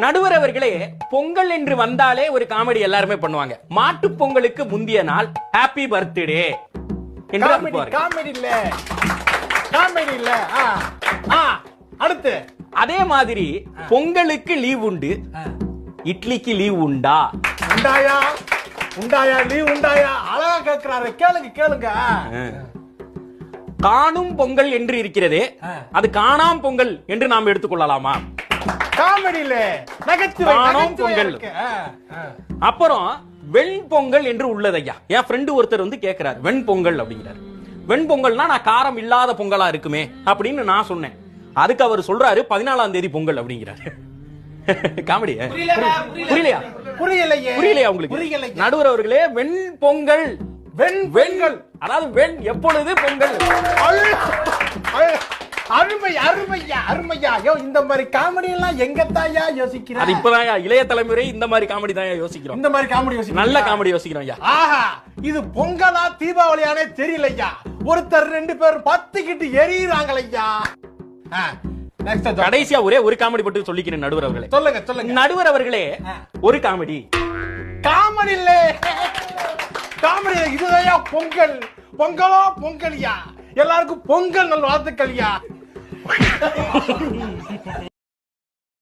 நடுவர் அவர்களே, பொங்கல் என்று வந்தாலே ஒரு காமெடி எல்லாருமே பண்ணுவாங்க. மாட்டு பொங்கலுக்கு முந்திய நாள் ஹாப்பி பர்த்டே என்று அனுப்புவார்கள். காமெடி இல்ல. அடுத்து அதே மாதிரி பொங்கலுக்கு லீவ் உண்டு, இட்லிக்கு லீவ் உண்டா? உண்டாயா லீவ் உண்டாயா? அழகா கேக்குறாரு, கேளுங்க. காணும் பொங்கல் என்று இருக்கிறதே, அது காணாம் பொங்கல் என்று நாம் எடுத்துக்கொள்ளலாமா? காமெடியில காணாம் பொங்கல். அப்புறம் வெண்பொங்கல் என்று உள்ளதையா. என் ஃப்ரெண்டு ஒருத்தர் வந்து கேட்கிறார், வெண்பொங்கல் அப்படிங்கிறார். வெண்பொங்கல்னா நான் காரம் இல்லாத பொங்கலா இருக்குமே அப்படின்னு நான் சொன்னேன். அதுக்கு அவர் சொல்றாரு 14ஆம் தேதி பொங்கல் அப்படிங்கிறாரு. காமெடி புரியலையா உங்களுக்கு? நடுவர் அவர்களே, வெண்பொங்கல் வெண்பொங்கல் அதாவது வெண் எப்பொழுது பொங்கல். அருமையா. இந்த மாதிரி காமெடி எல்லாம் எங்க தாயா யோசிக்கிறேன். அது இப்பதான் இளைய தலைமுறை இந்த மாதிரி காமெடி தான் யோசிக்கிறோம். இந்த மாதிரி காமெடி யோசிக்கிறோம். நல்ல காமெடி யோசிக்கிறோம் ஐயா. ஆஹா, இது பொங்கலா தீபாவளியானே தெரியலையா. ஒருத்தர் 2 பேர் பத்திக்கிட்டு எரியுறாங்களையா. கடைசியா ஒரே ஒரு காமெடி பற்றி சொல்லிக்கிறேன் நடுவர் அவர்களே. சொல்லுங்க நடுவர் அவர்களே, ஒரு காமெடி இல்ல. காமெடி இதுதான் பொங்கலியா. எல்லாருக்கும் பொங்கல் நல் வாழ்த்துக்கள்யா.